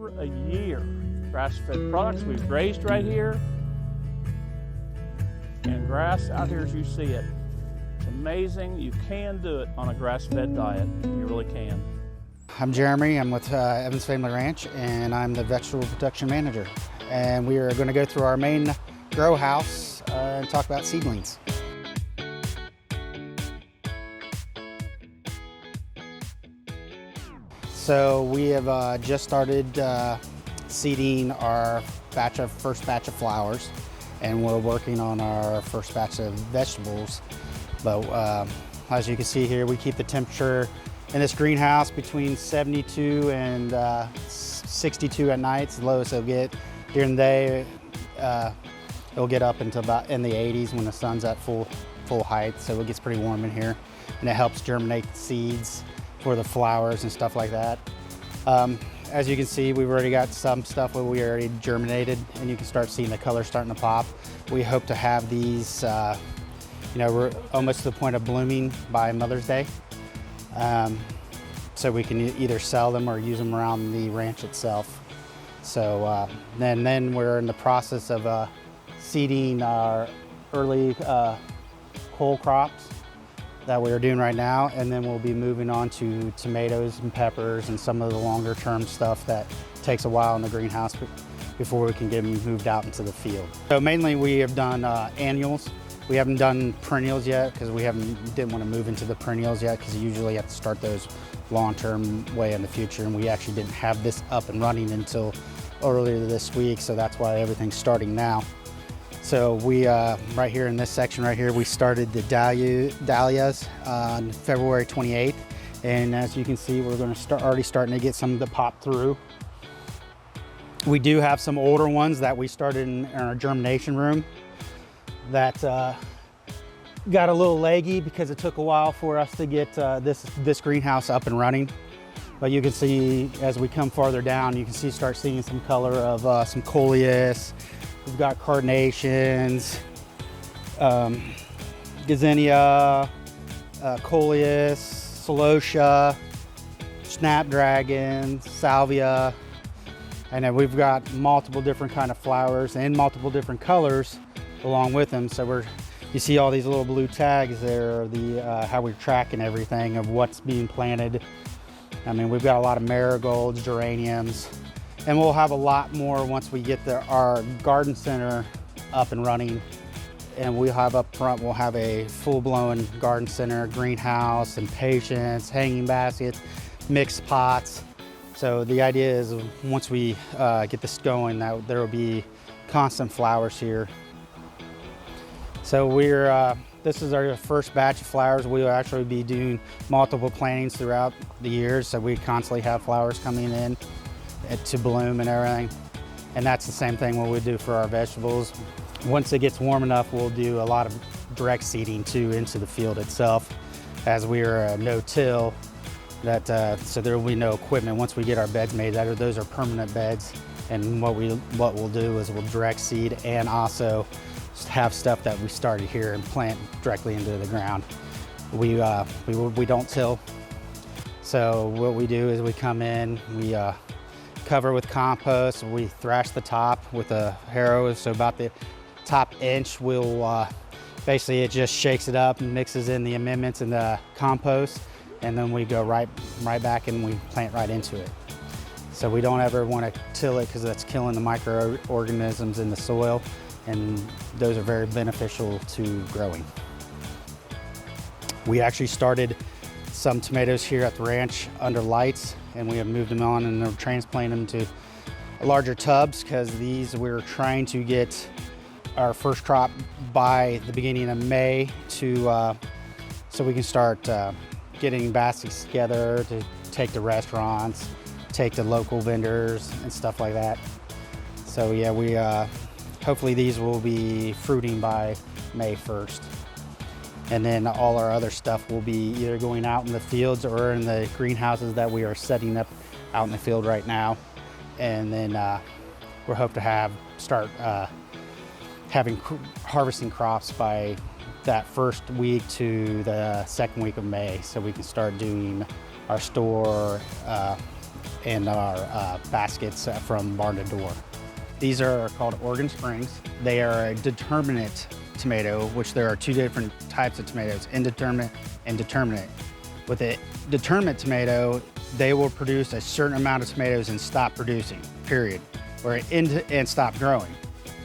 over a year. Grass-fed products we've raised right here, and grass out here as you see it. It's amazing. You can do it on a grass-fed diet. You really can. I'm Jeremy. I'm with Evans Family Ranch, and I'm the vegetable production manager. And we are going to go through our main grow house and talk about seedlings. So we have just started seeding our first batch of flowers, and we're working on our first batch of vegetables. But as you can see here, we keep the temperature in this greenhouse between 72 and 62 at night. It's the lowest it'll get. During the day, it'll get up into about in the 80s when the sun's at full height, so it gets pretty warm in here. And it helps germinate the seeds for the flowers and stuff like that. As you can see, we've already got some stuff where we already germinated, and you can start seeing the color starting to pop. We hope to have these, we're almost to the point of blooming by Mother's Day. So we can either sell them or use them around the ranch itself. So then we're in the process of seeding our early cole crops that we're doing right now, and then we'll be moving on to tomatoes and peppers and some of the longer term stuff that takes a while in the greenhouse before we can get them moved out into the field. So mainly we have done annuals. We haven't done perennials yet because we didn't want to move into the perennials yet, because you usually have to start those long-term way in the future, and we actually didn't have this up and running until earlier this week, so that's why everything's starting now. So we, right here in this section right here, we started the dahlias on February 28th, and as you can see, we're going to already starting to get some that pop through. We do have some older ones that we started in our germination room that got a little leggy because it took a while for us to get this greenhouse up and running. But you can see as we come farther down, you can start seeing some color of some coleus. We've got carnations, gazania, coleus, celosia, snapdragon, salvia, and then we've got multiple different kind of flowers and multiple different colors along with them. So you see all these little blue tags there, how we're tracking everything of what's being planted. I mean, we've got a lot of marigolds, geraniums, and we'll have a lot more once we get our garden center up and running. And we'll have up front, we'll have a full-blown garden center, greenhouse, and patience, hanging baskets, mixed pots. So the idea is once we get this going, that there will be constant flowers here. So this is our first batch of flowers. We'll actually be doing multiple plantings throughout the years, so we constantly have flowers coming in to bloom and everything. And that's the same thing what we do for our vegetables. Once it gets warm enough, we'll do a lot of direct seeding too into the field itself, as we're no-till. So there will be no equipment once we get our beds made. Those are permanent beds, and what we'll do is we'll direct seed and also have stuff that we started here and plant directly into the ground. We don't till. So what we do is we come in, we cover with compost, we thrash the top with a harrow, so about the top inch we'll basically it just shakes it up and mixes in the amendments and the compost, and then we go right back and we plant right into it. So we don't ever want to till it because that's killing the microorganisms in the soil, and those are very beneficial to growing. We actually started some tomatoes here at the ranch under lights, and we have moved them on and they're transplanting them to larger tubs, because these we're trying to get our first crop by the beginning of May so we can start getting baskets together to take to restaurants, take to local vendors and stuff like that. So yeah, we hopefully these will be fruiting by May 1st. And then all our other stuff will be either going out in the fields or in the greenhouses that we are setting up out in the field right now. And then we hope to start harvesting crops by that first week to the second week of May, so we can start doing our store in our baskets from barn to door. These are called Oregon Springs. They are a determinate tomato, which there are two different types of tomatoes, indeterminate and determinate. With a determinate tomato, they will produce a certain amount of tomatoes and stop producing, period, and stop growing.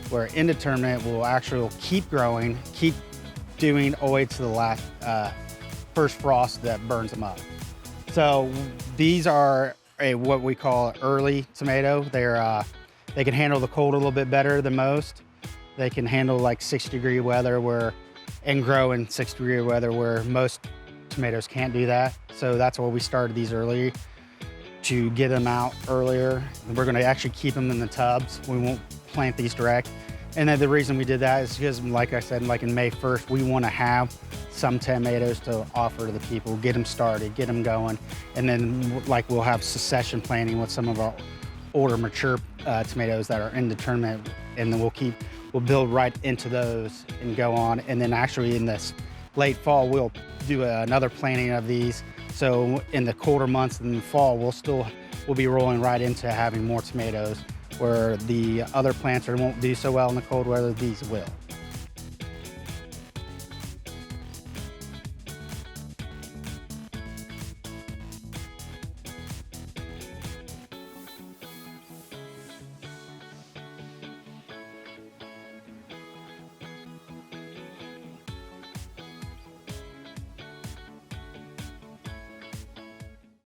Where indeterminate will actually keep growing, keep doing all the way to the last first frost that burns them up. So these are what we call early tomato. They can handle the cold a little bit better than most. They can handle like 60-degree weather and grow in 60-degree weather where most tomatoes can't do that. So that's why we started these early, to get them out earlier. We're gonna actually keep them in the tubs. We won't plant these direct. And then the reason we did that is because, like I said, like in May 1st, we wanna have some tomatoes to offer to the people, get them started, get them going. And then like we'll have succession planting with some of our older mature tomatoes that are indeterminate, and then we'll build right into those and go on. And then actually in this late fall, we'll do another planting of these. So in the colder months in the fall, we'll be rolling right into having more tomatoes, where the other plants won't do so well in the cold weather, these will.